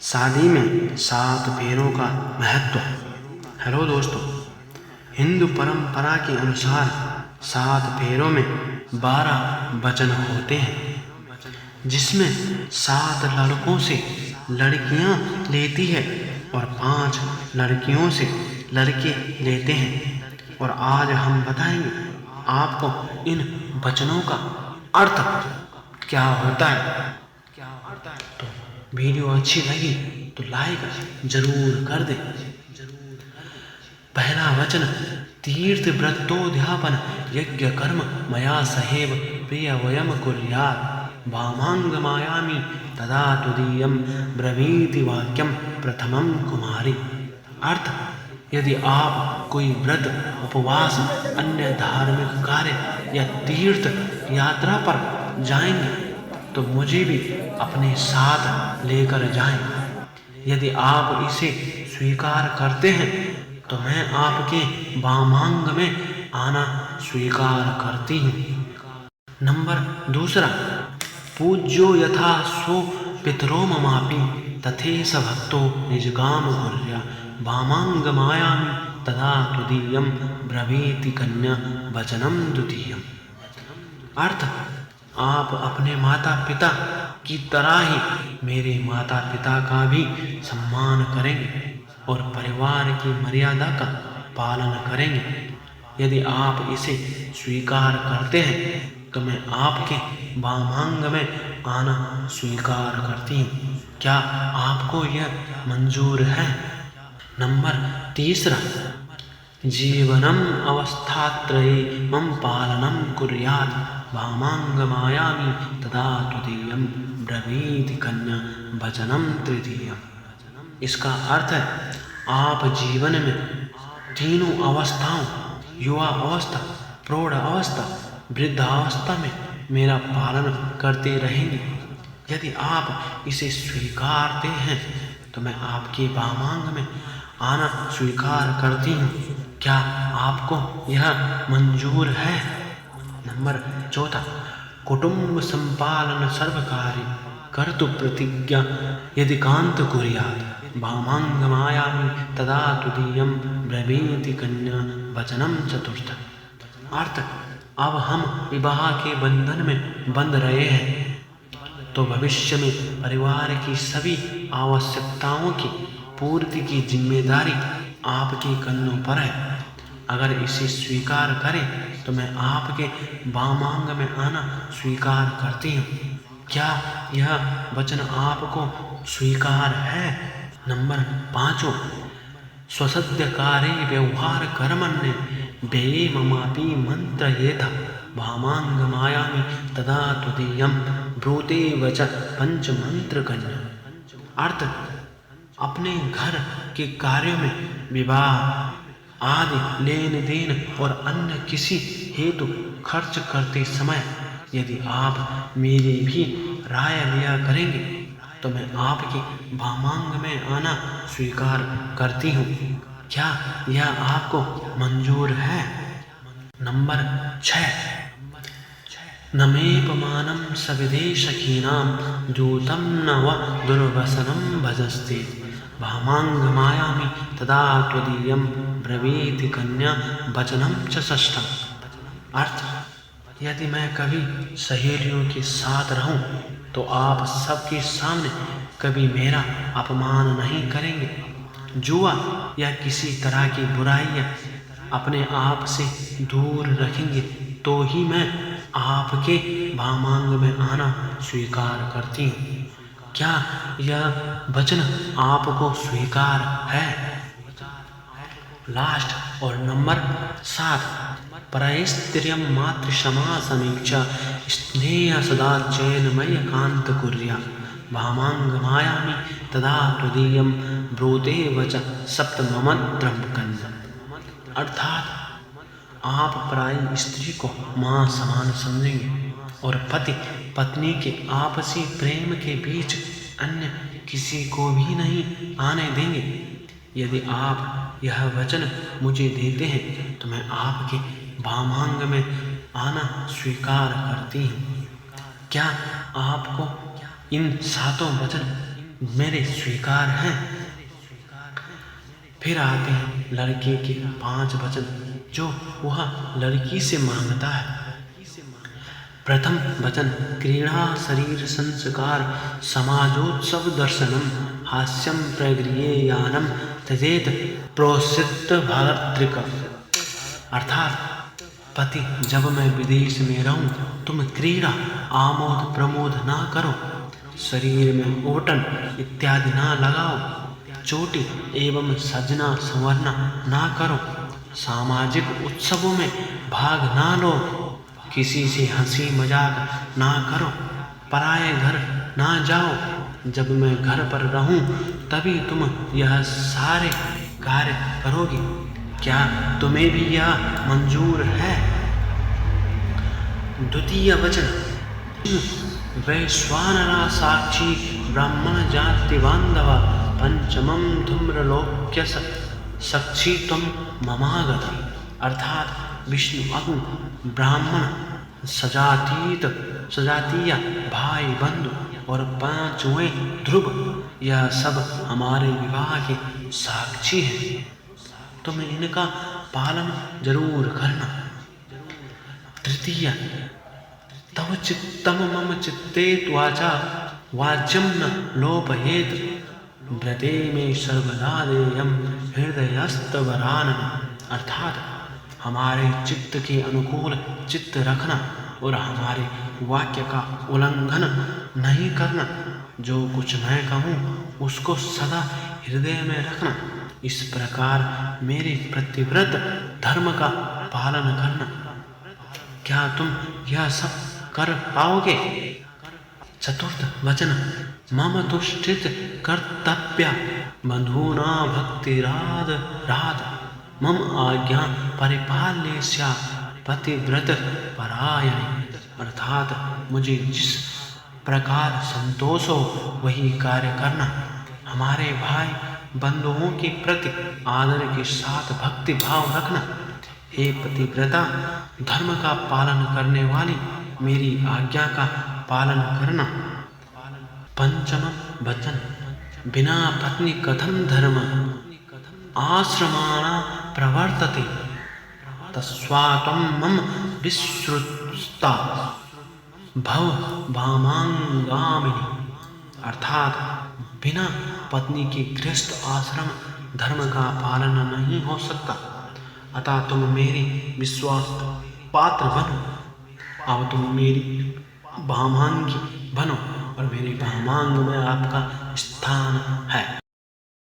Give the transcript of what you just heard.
शादी में 7 फेरों का महत्व। हेलो दोस्तों, हिंदू परंपरा के अनुसार 7 फेरों में 12 वचन होते हैं, जिसमें 7 लड़कों से लड़कियां लेती है और 5 लड़कियों से लड़के लेते हैं। और आज हम बताएंगे आपको इन वचनों का अर्थ क्या होता है। तो वीडियो अच्छी लगी तो लाइक जरूर कर दें। पहला वचन, तीर्थ व्रतोद्यापन यज्ञ कर्म मया सहेव प्रिय वयम कुर्यात् वामांग मायामी तदा तुदीयम ब्रवीति वाक्यम प्रथमम कुमारी। अर्थ, यदि आप कोई व्रत, उपवास, अन्य धार्मिक कार्य या तीर्थ यात्रा पर जाएंगे तो मुझे भी अपने साथ लेकर जाएं। यदि आप इसे स्वीकार करते हैं तो मैं आपके वामांग में आना स्वीकार करती हूँ। नंबर दूसरा, पूज्यो यथा सो पितरो ममापि तथेस भक्तो निजगाम कुर्या वामांग मायामि तदा तुदीयम ब्रवीति कन्या वचनम द्वितीयम। अर्थ, आप अपने माता पिता की तरह ही मेरे माता पिता का भी सम्मान करेंगे और परिवार की मर्यादा का पालन करेंगे। यदि आप इसे स्वीकार करते हैं तो मैं आपके वामांग में आना स्वीकार करती हूँ। क्या आपको यह मंजूर है? नंबर तीसरा, जीवनम अवस्थात्रये मम पालनम कुर्यात् वामांग मायामि तदा तुदीयम ब्रवीति कन्या वचनम तृतीयम। इसका अर्थ है, आप जीवन में तीनों अवस्थाओं, युवा अवस्था, प्रौढ़ अवस्था, वृद्धावस्था में मेरा पालन करते रहेंगे। यदि आप इसे स्वीकारते हैं तो मैं आपके वामांग में आना स्वीकार करती हूँ। क्या आपको यह मंजूर है? नंबर चौथा, कुटुंब संपालन सर्वकार्य कर्तु प्रतिज्ञा यदि कांत कुर्यात् वामांग मायामि तदा तुदीयम ब्रवीति कन्या वचनम चतुर्थ। अर्थ, अब हम विवाह के बंधन में बंध रहे हैं तो भविष्य में परिवार की सभी आवश्यकताओं की पूर्ति की जिम्मेदारी आपके कंधों पर है। अगर इसे स्वीकार करें तो मैं आपके वामांग में आना स्वीकार करती हूँ। क्या यह वचन आपको स्वीकार है? नंबर पाँचों, स्वसद्यकारे व्यवहार कर्मण्य व्यये ममापि मंत्रयेथ वामांग मायामि तदा तुदीयम ब्रूते वच पंच मंत्र कन्या। अर्थ, अपने घर के कार्यों में, विवाह आदि लेन देन और अन्य किसी हेतु खर्च करते समय यदि आप मेरी भी राय लिया करेंगे तो मैं आपके वामांग में आना स्वीकार करती हूँ। क्या यह आपको मंजूर है? नंबर 6, नमेपमानं सविदेशकीनां दूतं न व दुर्वसनं भजस्ते वामांग मायामि तदा त्वदीयं ब्रवीति कन्या वचनम च षष्ठम। अर्थ, यदि मैं कभी सहेलियों के साथ रहूं तो आप सबके सामने कभी मेरा अपमान नहीं करेंगे। जुआ या किसी तरह की बुराइयां अपने आप से दूर रखेंगे तो ही मैं आपके वामांग में आना स्वीकार करती हूँ। क्या यह वचन आपको स्वीकार है? लास्ट और नंबर 7, परैस्त्र्यं मातृक्षमा समीक्षा स्नेह सदा चैनमय कांत कुर्या वामांग मायामि तदा त्वदीयम ब्रूते वच सप्तममत्रम कन्या। अर्थात, आप पराई स्त्री को माँ समान समझेंगे और पति पत्नी के आपसी प्रेम के बीच अन्य किसी को भी नहीं आने देंगे। यदि आप यह वचन मुझे देते हैं तो मैं आपके वामांग में आना स्वीकार करती हूँ। क्या आपको इन 7 वचन मेरे स्वीकार हैं। फिर आते हैं लड़के के 5 वचन जो वह लड़की से मांगता है। प्रथम वचन क्रीड़ा शरीर संस्कार समाजोत्सव दर्शनम हास्यम प्रगृह्यानम त्यजेत प्रोसित भातृक। अर्थात पति, जब मैं विदेश में रहूं तुम क्रीड़ा आमोद प्रमोद ना करो, शरीर में ओटन इत्यादि ना लगाओ, चोटी एवं सजना संवरना ना करो, सामाजिक उत्सवों में भाग ना लो, किसी से हंसी मजाक ना करो, पराये घर ना जाओ। जब मैं घर पर रहूं तभी तुम यह सारे कार्य करोगे। क्या तुम्हें भी यह मंजूर है? द्वितीय वचन वैश्वानरा साक्षी ब्राह्मण जाति बांधव पंचमम धूम्रलोक्य साक्षी तुम ममागत। अर्थात विष्णु, अग्नि, ब्राह्मण, सजातीय भाई बंधु और 5वें ध्रुव, यह सब हमारे विवाह के साक्षी हैं। तुम इनका पालन जरूर करना। तृतीय तव चित्तम मम चित्ते वाचा वाच्यम न लोपयेत व्रते में सर्वदा देयम हृदयस्तवरानन। अर्थात हमारे चित्त के अनुकूल चित्त रखना और हमारे वाक्य का उल्लंघन नहीं करना। जो कुछ मैं कहूँ उसको सदा हृदय में रखना। इस प्रकार मेरे प्रतिव्रत धर्म का पालन करना। क्या तुम यह सब कर पाओगे? चतुर्थ वचन मम तुष्टित कर्तव्य बंधूना भक्तिराद राध मम आज्ञा परिपाल्यस्या पतिव्रत परायणे। अर्थात मुझे जिस प्रकार संतोष हो वही कार्य करना। हमारे भाई बंधुओं के प्रति आदर के साथ भक्ति भाव रखना। हे पतिव्रता, धर्म का पालन करने वाली, मेरी आज्ञा का पालन करना। पंचम वचन बिना पत्नी कथम धर्म आश्रमाणा प्रवर्तते तस्वात्वं मम विश्रुता भव वामांगामिनी। अर्थात बिना पत्नी के गृहस्थ आश्रम धर्म का पालन नहीं हो सकता, अतः तुम मेरी विश्वास पात्र बनो। अब तुम मेरी वामांगी बनो और मेरे वामांग में आपका स्थान है।